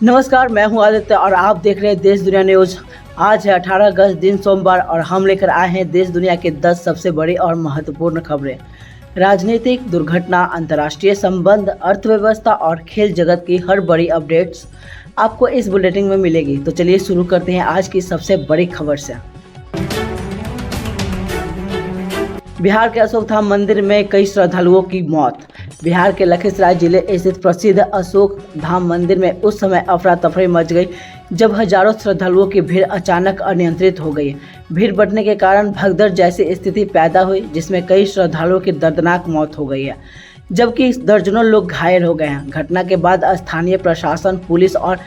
नमस्कार, मैं हूं आदित्य और आप देख रहे हैं देश दुनिया न्यूज। आज है 18 अगस्त, दिन सोमवार, और हम लेकर आए हैं देश दुनिया के 10 सबसे बड़ी और महत्वपूर्ण खबरें। राजनीतिक, दुर्घटना, अंतर्राष्ट्रीय संबंध, अर्थव्यवस्था और खेल जगत की हर बड़ी अपडेट्स आपको इस बुलेटिन में मिलेगी। तो चलिए शुरू करते हैं आज की सबसे बड़ी खबर से। बिहार के अशोक धाम मंदिर में कई श्रद्धालुओं की मौत। बिहार के लखीसराय जिले स्थित प्रसिद्ध अशोक धाम मंदिर में उस समय अफरा तफरी मच गई जब हजारों श्रद्धालुओं की भीड़ अचानक अनियंत्रित हो गई। भीड़ बढ़ने के कारण भगदड़ जैसी स्थिति पैदा हुई, जिसमें कई श्रद्धालुओं की दर्दनाक मौत हो गई है, जबकि दर्जनों लोग घायल हो गए हैं। घटना के बाद स्थानीय प्रशासन, पुलिस और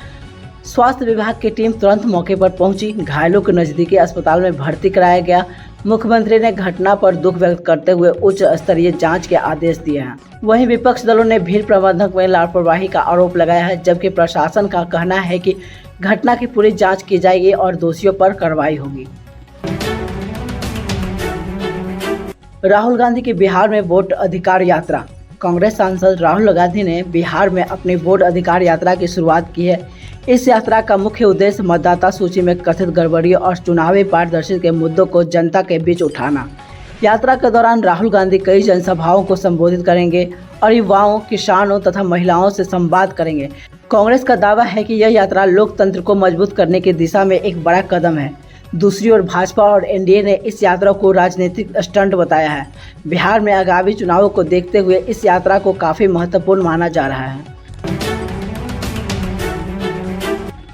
स्वास्थ्य विभाग की टीम तुरंत मौके पर पहुंची। घायलों को नजदीकी अस्पताल में भर्ती कराया गया। मुख्यमंत्री ने घटना पर दुख व्यक्त करते हुए उच्च स्तरीय जांच के आदेश दिए हैं। वहीं विपक्ष दलों ने भीड़ प्रबंधक में लापरवाही का आरोप लगाया है, जबकि प्रशासन का कहना है कि घटना की पूरी जांच की जाएगी और दोषियों पर कार्रवाई होगी। राहुल गांधी की बिहार में वोट अधिकार यात्रा। कांग्रेस सांसद राहुल गांधी ने बिहार में अपनी वोट अधिकार यात्रा की शुरुआत की है। इस यात्रा का मुख्य उद्देश्य मतदाता सूची में कथित गड़बड़ियों और चुनावी पारदर्शिता के मुद्दों को जनता के बीच उठाना। यात्रा के दौरान राहुल गांधी कई जनसभाओं को संबोधित करेंगे और युवाओं, किसानों तथा महिलाओं से संवाद करेंगे। कांग्रेस का दावा है कि यह यात्रा लोकतंत्र को मजबूत करने की दिशा में एक बड़ा कदम है। दूसरी ओर भाजपा और एनडीए ने इस यात्रा को राजनीतिक स्टंट बताया है। बिहार में आगामी चुनावों को देखते हुए इस यात्रा को काफी महत्वपूर्ण माना जा रहा है।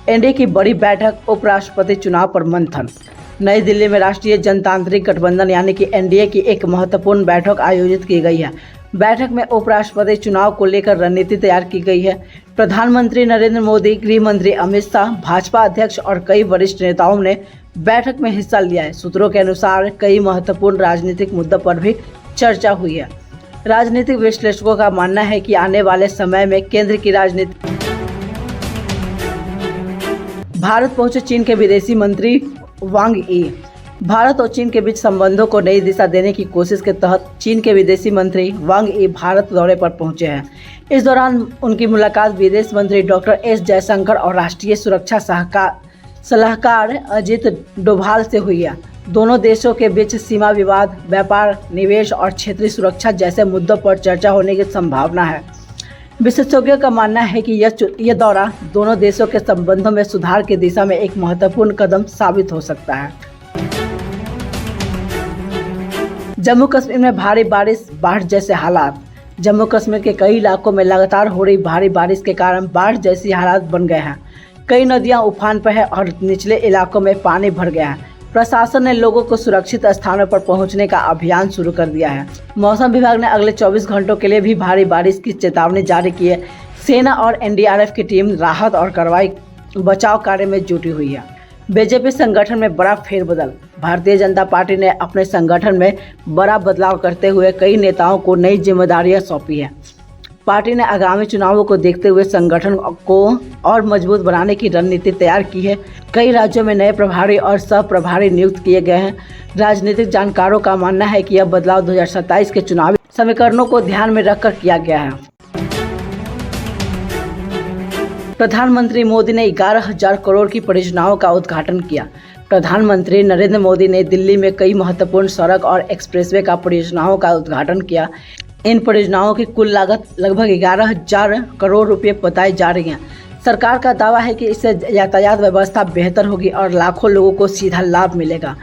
एनडीए की बड़ी बैठक, उपराष्ट्रपति चुनाव पर मंथन। नई दिल्ली में राष्ट्रीय जनतांत्रिक गठबंधन यानी कि एनडीए की एक महत्वपूर्ण बैठक आयोजित की गई है। बैठक में उपराष्ट्रपति चुनाव को लेकर रणनीति तैयार की गई है। प्रधानमंत्री नरेंद्र मोदी, गृह मंत्री अमित शाह, भाजपा अध्यक्ष और कई वरिष्ठ नेताओं ने बैठक में हिस्सा लिया है। सूत्रों के अनुसार कई महत्वपूर्ण राजनीतिक मुद्दों पर भी चर्चा हुई है। राजनीतिक विश्लेषकों का मानना है कि आने वाले समय में केंद्र की राजनीति। भारत पहुंचे चीन के विदेशी मंत्री वांग यी। भारत और चीन के बीच संबंधों को नई दिशा देने की कोशिश के तहत चीन के विदेशी मंत्री वांग यी भारत दौरे पर पहुंचे हैं। इस दौरान उनकी मुलाकात विदेश मंत्री डॉक्टर एस जयशंकर और राष्ट्रीय सुरक्षा सलाहकार अजित डोभाल से हुई है। दोनों देशों के बीच सीमा विवाद, व्यापार, निवेश और क्षेत्रीय सुरक्षा जैसे मुद्दों पर चर्चा होने की संभावना है। विशेषज्ञों का मानना है कि यह दौरा दोनों देशों के संबंधों में सुधार की दिशा में एक महत्वपूर्ण कदम साबित हो सकता है। जम्मू कश्मीर में भारी बारिश, बाढ़ जैसे हालात। जम्मू कश्मीर के कई इलाकों में लगातार हो रही भारी बारिश के कारण बाढ़ जैसी हालात बन गए हैं। कई नदियां उफान पर है और निचले इलाकों में पानी भर गया है। प्रशासन ने लोगों को सुरक्षित स्थानों पर पहुंचने का अभियान शुरू कर दिया है। मौसम विभाग ने अगले 24 घंटों के लिए भी भारी बारिश की चेतावनी जारी की है। सेना और एनडीआरएफ की टीम राहत और बचाव कार्य में जुटी हुई है। बीजेपी संगठन में बड़ा फेरबदल। भारतीय जनता पार्टी ने अपने संगठन में बड़ा बदलाव करते हुए कई नेताओं को नई जिम्मेदारियां सौंपी है। पार्टी ने आगामी चुनावों को देखते हुए संगठन को और मजबूत बनाने की रणनीति तैयार की है। कई राज्यों में नए प्रभारी और सह प्रभारी नियुक्त किए गए हैं। राजनीतिक जानकारों का मानना है कि यह बदलाव 2027 के चुनावी समीकरणों को ध्यान में रखकर किया गया है। प्रधानमंत्री मोदी ने 11,000 करोड़ की परियोजनाओं का उद्घाटन किया। प्रधानमंत्री नरेंद्र मोदी ने दिल्ली में कई महत्वपूर्ण सड़क और एक्सप्रेसवे का परियोजनाओं का उद्घाटन किया। इन परियोजनाओं की कुल लागत लगभग 11,000 करोड़ रुपए बताई जा रही है। सरकार का दावा है कि इससे यातायात व्यवस्था बेहतर होगी और लाखों लोगों को सीधा लाभ मिलेगा।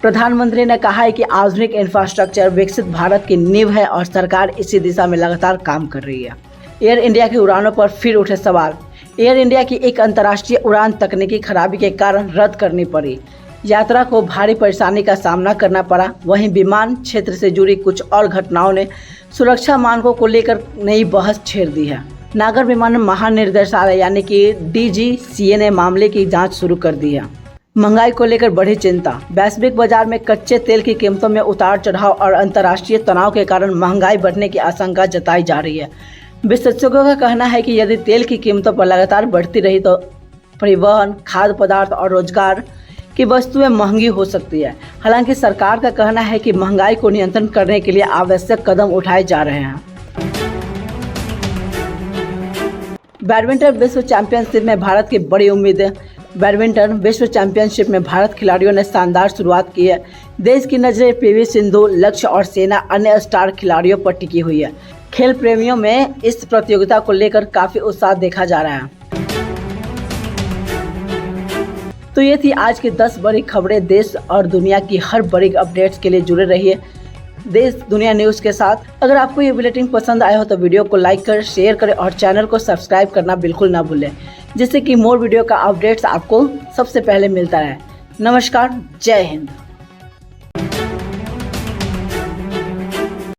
प्रधानमंत्री ने कहा है कि आधुनिक इंफ्रास्ट्रक्चर विकसित भारत की नींव है और सरकार इसी दिशा में लगातार काम कर रही है। एयर इंडिया की उड़ानों पर फिर उठे सवाल। एयर इंडिया की एक अंतर्राष्ट्रीय उड़ान तकनीकी खराबी के कारण रद्द करनी पड़ी। यात्रा को भारी परेशानी का सामना करना पड़ा। वहीं विमान क्षेत्र से जुड़ी कुछ और घटनाओं ने सुरक्षा मानकों को लेकर नई बहस छेड़ दी है। नागर विमानन महानिदेशालय यानी कि डीजीसीए ने मामले की जांच शुरू कर दी है। महंगाई को लेकर बढ़ी चिंता। वैश्विक बाजार में कच्चे तेल की कीमतों में उतार चढ़ाव और अंतर्राष्ट्रीय तनाव के कारण महंगाई बढ़ने की आशंका जताई जा रही है। विशेषज्ञों का कहना है कि यदि तेल की कीमतों पर लगातार बढ़ती रही तो परिवहन, खाद्य पदार्थ और रोजगार की वस्तुएं महंगी हो सकती है। हालांकि सरकार का कहना है कि महंगाई को नियंत्रण करने के लिए आवश्यक कदम उठाए जा रहे हैं। बैडमिंटन विश्व चैंपियनशिप में भारत की बड़ी उम्मीद है। बैडमिंटन विश्व चैंपियनशिप में भारत खिलाड़ियों ने शानदार शुरुआत की है। देश की नजरें पीवी सिंधु, लक्ष्य और सेना अन्य स्टार खिलाड़ियों पर टिकी हुई है। खेल प्रेमियों में इस प्रतियोगिता को लेकर काफी उत्साह देखा जा रहा है। तो ये थी आज की 10 बड़ी खबरें। देश और दुनिया की हर बड़ी अपडेट्स के लिए जुड़े रहिए देश दुनिया न्यूज़ के साथ। अगर आपको ये बुलेटिन पसंद आया हो तो वीडियो को लाइक कर, शेयर करें और चैनल को सब्सक्राइब करना बिल्कुल ना भूलें, जिससे कि मोर वीडियो का अपडेट्स आपको सबसे पहले मिलता रहे। नमस्कार, जय हिंद।